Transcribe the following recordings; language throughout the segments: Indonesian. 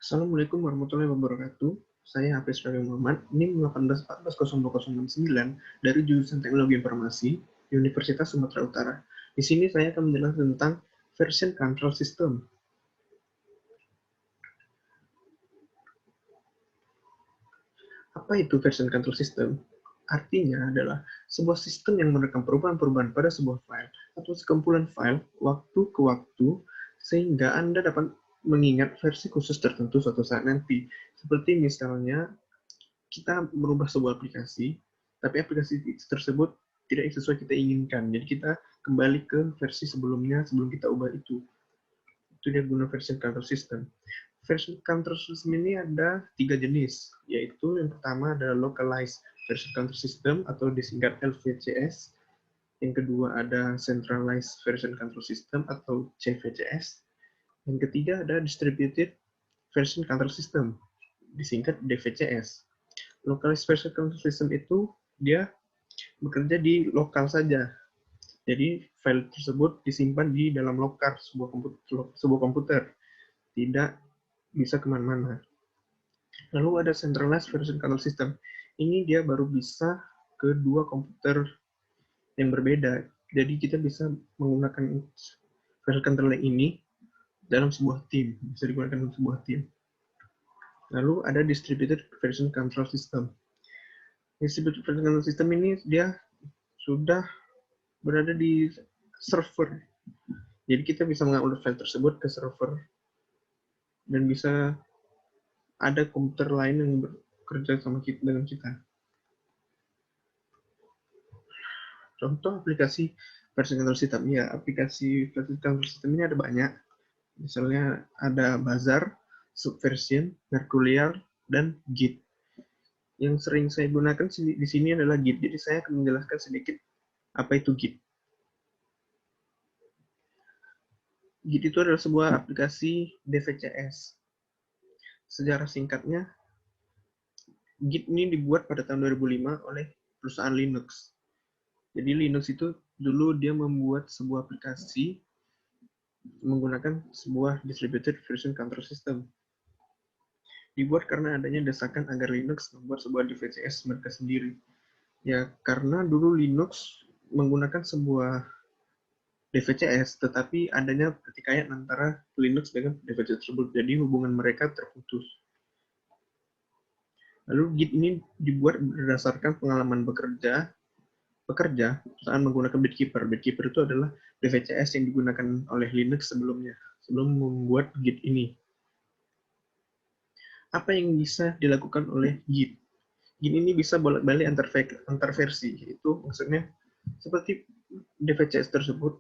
Assalamualaikum warahmatullahi wabarakatuh. Saya Hafiz Raffi Muhammad, NIM 1814069 dari jurusan Teknologi Informasi, Universitas Sumatera Utara. Di sini saya akan menjelaskan tentang version control system. Apa itu version control system? Artinya adalah sebuah sistem yang merekam perubahan-perubahan pada sebuah file atau sekumpulan file waktu ke waktu sehingga Anda dapat mengingat versi khusus tertentu suatu saat nanti. Seperti misalnya kita merubah sebuah aplikasi, tapi aplikasi tersebut tidak sesuai kita inginkan. Jadi kita kembali ke versi sebelumnya sebelum kita ubah itu. Itu dia guna version control system. Version control system ini ada 3 jenis, yaitu yang pertama adalah localized version control system atau disingkat LVCS. Yang kedua ada centralized version control system atau CVCS. Yang ketiga ada distributed version control system, disingkat DVCS. Localized version control system itu dia bekerja di lokal saja. Jadi file tersebut disimpan di dalam lokal sebuah komputer, tidak bisa kemana-mana. Lalu ada centralized version control system. Ini dia baru bisa ke dua komputer yang berbeda. Jadi kita bisa menggunakan version control ini dalam sebuah tim, bisa digunakan dalam sebuah tim. Lalu ada distributed version control system. Distributed version control system ini dia sudah berada di server. Jadi kita bisa mengupload file tersebut ke server dan bisa ada komputer lain yang bekerja sama kita dengan kita. Contoh aplikasi versi control system. Ya, aplikasi versi control system ini ada banyak. Misalnya ada Bazaar, Subversion, Mercurial, dan Git. Yang sering saya gunakan di sini adalah Git. Jadi saya akan menjelaskan sedikit apa itu Git. Git itu adalah sebuah aplikasi DVCS. Sejarah singkatnya, Git ini dibuat pada tahun 2005 oleh perusahaan Linux. Jadi Linux itu dulu dia membuat sebuah aplikasi menggunakan sebuah distributed version control system. Dibuat karena adanya desakan agar Linux membuat sebuah DVCS mereka sendiri. Ya, karena dulu Linux menggunakan sebuah DVCS, tetapi adanya pertikaian antara Linux dengan DVCS tersebut. Jadi hubungan mereka terputus. Lalu Git ini dibuat berdasarkan pengalaman bekerja saat menggunakan Bitkeeper. Bitkeeper itu adalah DVCS yang digunakan oleh Linux sebelumnya, sebelum membuat Git ini. Apa yang bisa dilakukan oleh Git? Git ini bisa bolak-balik antar versi. Itu maksudnya seperti DVCS tersebut,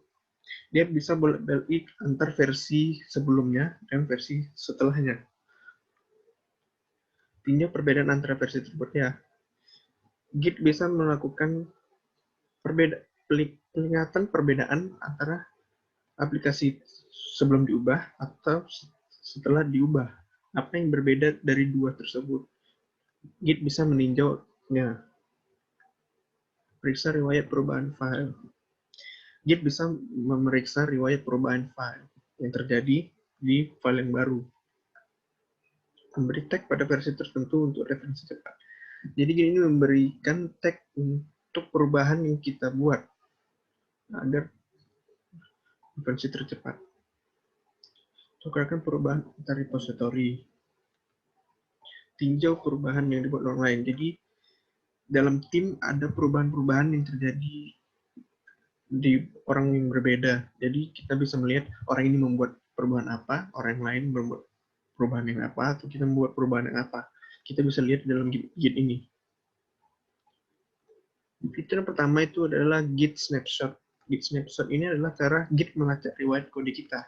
dia bisa bolak-balik antar versi sebelumnya dan versi setelahnya. Tinjau perbedaan antara versi tersebut ya. Git bisa melakukan penglihatan perbedaan antara aplikasi sebelum diubah atau setelah diubah. Apa yang berbeda dari dua tersebut? Git bisa meninjaunya. Periksa riwayat perubahan file. Git bisa memeriksa riwayat perubahan file yang terjadi di file yang baru. Memberi tag pada versi tertentu untuk referensi cepat. Jadi Git ini memberikan tag untuk perubahan yang kita buat agar versi tercepat. Tukarkan perubahan antar repository. Tinjau perubahan yang dibuat orang lain. Jadi dalam tim ada perubahan-perubahan yang terjadi di orang yang berbeda. Jadi kita bisa melihat orang ini membuat perubahan apa, orang yang lain membuat perubahan yang apa, atau kita membuat perubahan yang apa. Kita bisa lihat dalam Git ini. Fitur yang pertama itu adalah Git Snapshot. Git Snapshot ini adalah cara Git melacak riwayat kode kita.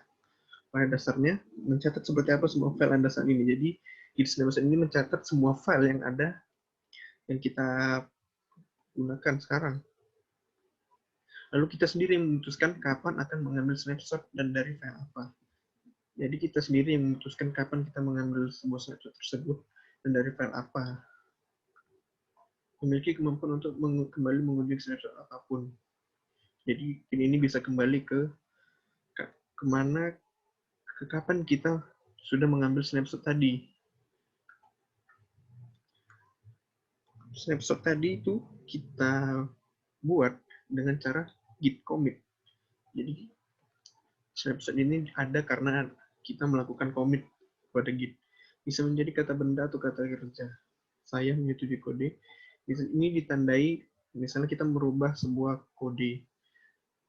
Pada dasarnya, mencatat seperti apa semua file Anda saat ini. Jadi, Git Snapshot ini mencatat semua file yang ada yang kita gunakan sekarang. Lalu kita sendiri yang memutuskan kapan akan mengambil snapshot dan dari file apa. Jadi kita sendiri yang memutuskan kapan kita mengambil sebuah snapshot tersebut dan dari file apa. Memiliki kemampuan untuk kembali mengunjungi snapshot apapun. Jadi ini bisa kembali ke kapan kita sudah mengambil snapshot tadi. Snapshot tadi itu kita buat dengan cara git commit. Jadi snapshot ini ada karena kita melakukan commit pada git. Bisa menjadi kata benda atau kata kerja. Saya menyetujui kode. Ini ditandai misalnya kita merubah sebuah kode.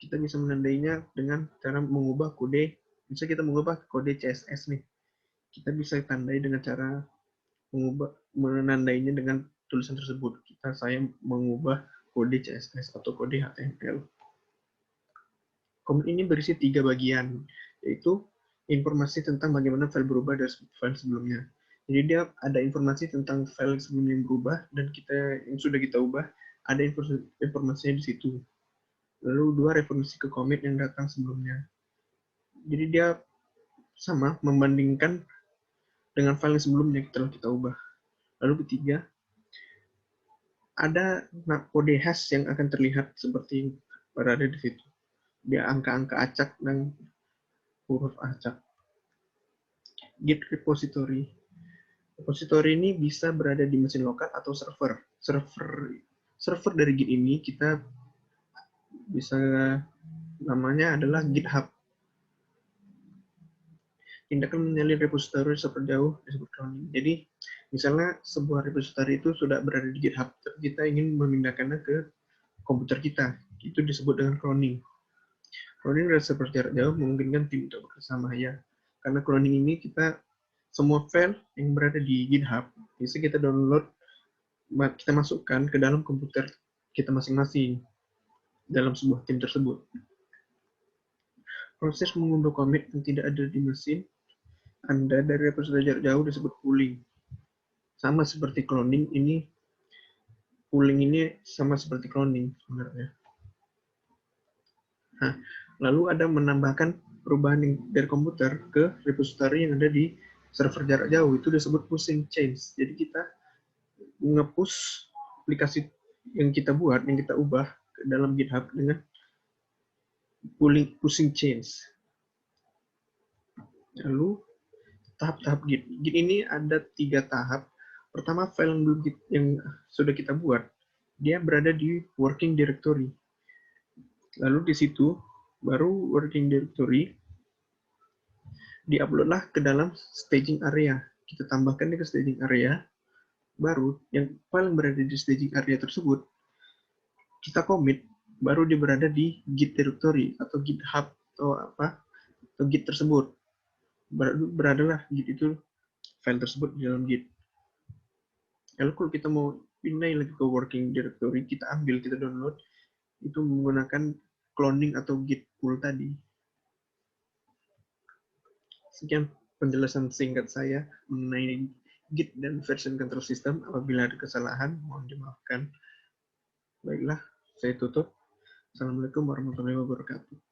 Kita bisa menandainya dengan cara mengubah kode. Misalnya kita mengubah kode CSS nih. Kita bisa tandai dengan cara menandainya dengan tulisan tersebut. Saya mengubah kode CSS atau kode HTML. Commit ini berisi 3 bagian, yaitu informasi tentang bagaimana file berubah dari file sebelumnya. Jadi dia ada informasi tentang file sebelumnya yang berubah dan yang sudah kita ubah, ada informasinya di situ. Lalu 2 referensi ke commit yang datang sebelumnya. Jadi dia sama membandingkan dengan file yang sebelumnya setelah kita ubah. Lalu ketiga, ada kode hash yang akan terlihat seperti berada di situ. Dia angka-angka acak dan huruf acak. Git repository. Repository ini bisa berada di mesin lokal atau server. Server dari Git ini kita bisa namanya adalah GitHub. Tindakan menyalin repository jauh disebut cloning. Jadi, misalnya sebuah repository itu sudah berada di GitHub, tapi kita ingin memindahkannya ke komputer kita. Itu disebut dengan cloning. Cloning adalah seperti jarak jauh memungkinkan tim untuk bekerjasama ya. Karena cloning ini semua file yang berada di GitHub bisa kita download, kita masukkan ke dalam komputer kita masing-masing dalam sebuah tim tersebut. Proses mengunduh commit yang tidak ada di mesin Anda dari repository jarak jauh disebut pooling. Sama seperti cloning, pooling ini sama seperti cloning sebenarnya. Nah, lalu ada menambahkan perubahan dari komputer ke repository yang ada di server jarak jauh, itu disebut pushing change. Jadi kita nge-push aplikasi yang kita buat, yang kita ubah ke dalam GitHub dengan pushing change. Lalu tahap-tahap Git. Git ini ada 3 tahap. Pertama, file yang sudah kita buat, dia berada di working directory. Lalu di situ, baru working directory, diuploadlah ke dalam staging area. Kita tambahkan ke staging area, baru yang file yang berada di staging area tersebut, kita commit, baru dia berada di Git directory, atau GitHub, atau Git tersebut. Beradalah Git itu, file tersebut di dalam Git. Lalu kalau kita mau pindahin lagi ke working directory, kita ambil, kita download, itu menggunakan cloning atau git pull tadi. Sekian penjelasan singkat saya mengenai Git dan version control system. Apabila ada kesalahan, mohon dimaafkan. Baiklah, saya tutup. Assalamualaikum warahmatullahi wabarakatuh.